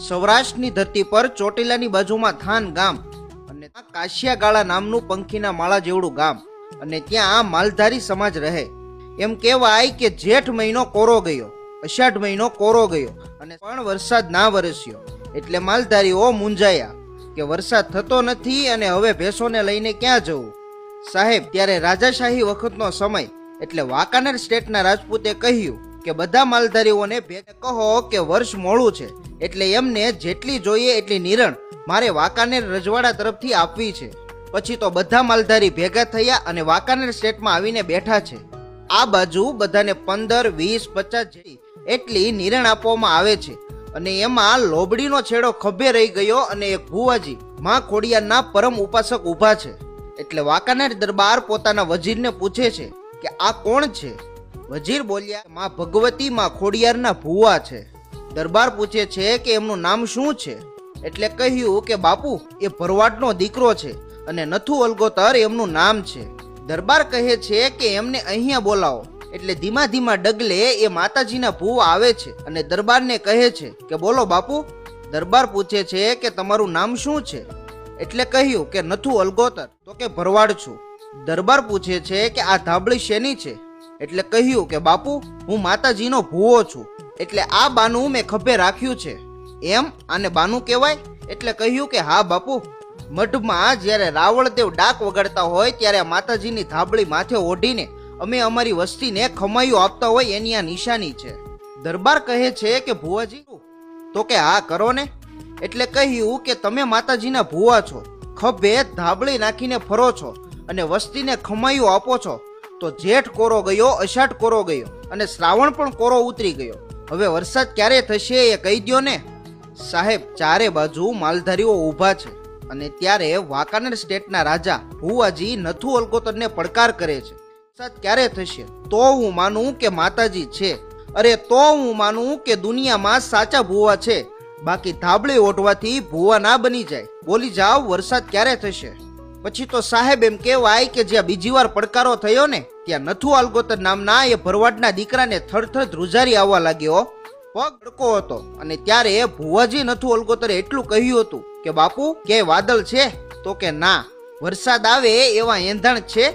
સૌરાષ્ટ્રની ધરતી પર ચોટીલાની બાજુમાં થાન ગામ અને કાશિયાગાળા નામનું પંખીના માળા જેવડું ગામ અને ત્યાં માલધારી સમાજ રહે. એમ કહેવાય કે જેઠ મહિનો કોરો ગયો, અષાઢ મહિનો કોરો ગયો અને પણ વરસાદ ના વરસ્યો. એટલે માલધારીઓ મૂંઝાયા કે વરસાદ થતો નથી અને હવે ભેંસોને લઈને ક્યાં જવું. સાહેબ, ત્યારે રાજાશાહી વખતનો સમય એટલે વાંકાનેર સ્ટેટના રાજપૂતે કહ્યું કે બધા માલધારીઓને ભેગા કહો કે વર્ષ મોડું છે એટલે એમને જેટલી જોઈએ એટલી નિરણ મારે વાંકાનેર રજવાડા તરફથી આપવી છે. પછી તો બધા માલધારી ભેગા થયા અને વાંકાનેર સ્ટેટમાં આવીને બેઠા છે. આ બાજુ બધાને 15, 20, 50 એટલી નિરણ આપવામાં આવે છે અને એમાં લોબડીનો છેડો ખભે રહી ગયો અને એક ભુવાજી માં ખોડિયારના પરમ ઉપાસક ઊભા છે. એટલે વાંકાનેર દરબાર પોતાના વજીરને પૂછે છે કે આ કોણ છે? વજીર બોલ્યા, માં ભગવતી માં ખોડિયારના ભુવા છે. દરબાર પૂછે છે કે એમનું નામ શું છે? એટલે કહ્યું કે બાપુ, એ ભરવાડનો દીકરો છે અને નથુ અલગોતર એમનું નામ છે. દરબાર કહે છે કે એમને અહીંયા બોલાવો. એટલે ધીમા ધીમા ડગલે એ માતાજીના ભુવા આવે છે અને દરબારને કહે છે કે બોલો બાપુ. દરબાર પૂછે છે કે તમારું નામ શું છે? એટલે કહ્યું કે નથુ અલગોતર. તો કે ભરવાડ છું. દરબાર પૂછે છે કે આ ધાબળી શેની છે? એટલે કહ્યું કે બાપુ, હું માતાજીનો ભુવો છું. એટલે આ બાનું મેં ખભે રાખ્યું છે. એમ આને બાનું કહેવાય? એટલે કહ્યું કે હા બાપુ, મઢમાં જ્યારે રાવળદેવ ડાક વગાડતા હોય ત્યારે માતાજીની ધાબળી માથે ઓઢીને અમે અમારી વસ્તીને ખમાયું આપતા હોય એની આ નિશાની છે. દરબાર કહે છે કે ભુવાજી, તો કે હા કરો ને. એટલે કહ્યું કે તમે માતાજીના ભુવા છો, ખભે ધાબળી નાખીને ફરો છો અને વસ્તીને ખમાયું આપો છો. તો જેઠ કોરો ગયો, અષાઢ કોરો ગયો અને શ્રાવણ પણ કોરો ઉતરી ગયો. હવે વરસાદ ક્યારે થશે એ કહી દ્યો ને. સાહેબ, ચારે બાજુ માલધારીઓ ઊભા છે અને ત્યારે વાંકાનેર સ્ટેટના રાજા ભુવાજી નથુ અલગોતરને પડકાર કરે છે. વરસાદ ક્યારે થશે? તો હું માનું કે માતાજી છે. અરે તો હું માનું કે દુનિયામાં સાચા ભુવા છે. બાકી ધાબળી ઓઢવાથી ભુવા ના બની જાય. બોલી જાઓ, વરસાદ ક્યારે થશે? પછી તો સાહેબ એમ કહેવાય કે જ્યાં બીજી વાર પડકારો થયો ને ત્યાં નથુ અલગોતર નામના એ ભરવાડના દીકરાને થરથર ધ્રુજારી આવવા લાગ્યો. પગ અડકો હતો અને ત્યારે ભુવાજી નથુ અલગોતરે એટલું કહ્યું હતું કે બાપુ, કે વાદળ છે? તો કે ના. વરસાદ આવે એવા એંધાણ છે?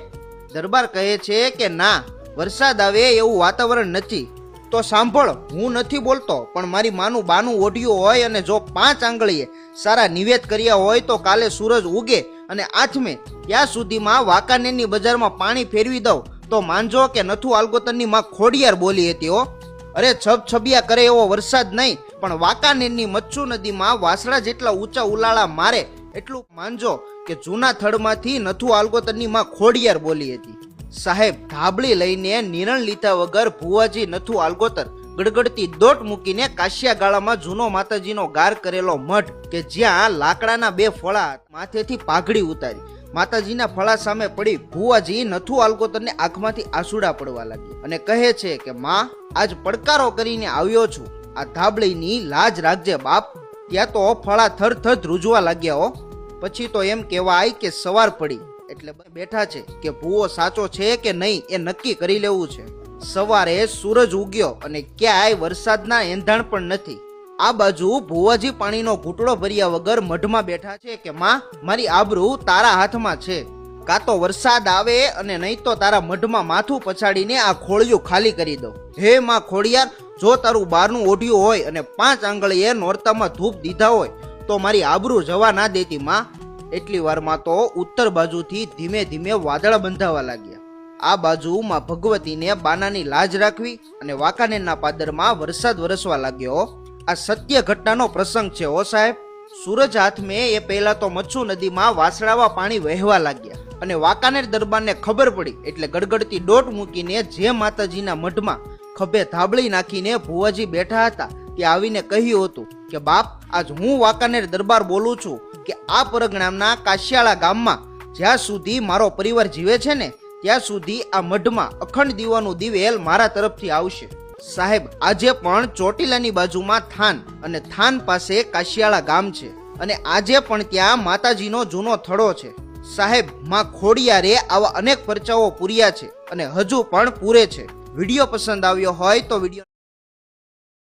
દરબાર કહે છે કે ના, વરસાદ આવે એવું વાતાવરણ નથી. તો સાંભળ, હું નથી બોલતો, પણ મારી માનું બાનું ઓઢ્યું હોય અને જો 5 આંગળીએ સારા નિવેદ કર્યા હોય તો કાલે સૂરજ ઉગે અને આથમે ત્યાં સુધીમાં વાંકાનેરની બજારમાં પાણી ફેરવી દઉં તો માનજો કે નથુ અલગોતરની માં ખોડિયાર બોલી હતી હો. અરે છબછબિયા કરે એવો વરસાદ નહીં, પણ વાંકાનેરની મચ્છુ નદીમાં વાસળા જેટલા ઊંચા ઉલાળા મારે એટલું માનજો કે જૂના થડમાંથી નથુ અલગોતરની માં ખોડિયાર બોલી હતી. સાહેબ, ધાબળી લઈને નિરણ લીધા વગર ભુવાજી નથુ અલગોતર ગડગડતી દોટ મૂકીને કાશિયાગાળામાં જૂનો માતાજીનો ગાર કરેલો મઢ કે જ્યાં લાકડાના 2 ફળા માથેથી પાઘડી ઉતારી માતાજીના ફળા સામે પડી ભુવાજી નથુ અલગોતરને આંખમાંથી આંસુડા પડવા લાગ્યા અને કહે છે કે માં, આજ પડકારો કરીને આવ્યો છું, આ ધાબળીની લાજ રાખજે બાપ. ત્યાં તો ફળા થરથર ધ્રુજવા લાગ્યા હો. પછી તો એમ કહેવાય કે સવાર પડી એટલે બેઠા છે કે ભુવો સાચો છે કે નહીં એ નક્કી કરી લેવું છે. સવારે સૂરજ ઉગ્યો અને ક્યાંય વરસાદના એંધાણ પણ નથી. આ બાજુ ભુવાજી પાણીનો ઘૂંટડો ભર્યા વગર મઢમાં બેઠા છે કે માં, મારી આબરૂ તારા હાથમાં છે. કાં તો વરસાદ આવે અને નહીં તો તારા મઢમાં માથું પછાડીને આ ખોળિયું ખાલી કરી દઉં. હે માં ખોડિયાર, જો તારું બારનું ઓઢ્યું હોય અને 5 આંગળીએ નોરતામાં ધૂપ દીધા હોય તો મારી આબરૂ જવા ના દેતી માં. એટલી વારમાં તો ઉત્તર બાજુથી ધીમે ધીમે વાદળા બંધાવા લાગ્યા. આ બાજુ માં ભગવતીને બાનાની લાજ રાખવી અને વાંકાનેરના પાદરમાં વરસાદ વરસવા લાગ્યો. આ સત્ય ઘટનાનો પ્રસંગ છે ઓ સાહેબ. સૂરજ હાથમે એ પહેલા તો મચ્છુ નદીમાં વાસળાવા પાણી વહેવા લાગ્યા અને વાંકાનેર દરબારને ખબર પડી એટલે ગડગડતી દોટ મૂકીને જે માતાજીના મઢમાં ખભે ધાબળી નાખીને ભુવાજી બેઠા હતા તે આવીને કહ્યું હતું કે બાપ, આજ હું વાંકાનેર દરબાર બોલું છું કે આ પરગણામના કાશિયાળા ગામમાં જ્યાં સુધી મારો પરિવાર જીવે છે ને ત્યાં સુધી આ મઢમાં અખંડ દીવાનું દિવેલ મારા તરફથી આવશે. સાહેબ, આજે પણ ચોટીલાની બાજુમાં થાન અને થાન પાસે કાશિયાળા ગામ છે અને આજે પણ ત્યાં માતાજીનો જૂનો થડો છે. સાહેબ, માં ખોડિયારે આવા અનેક પરચાઓ પૂર્યા છે અને હજુ પણ પૂરે છે. વિડીયો પસંદ આવ્યો હોય તો વિડીયો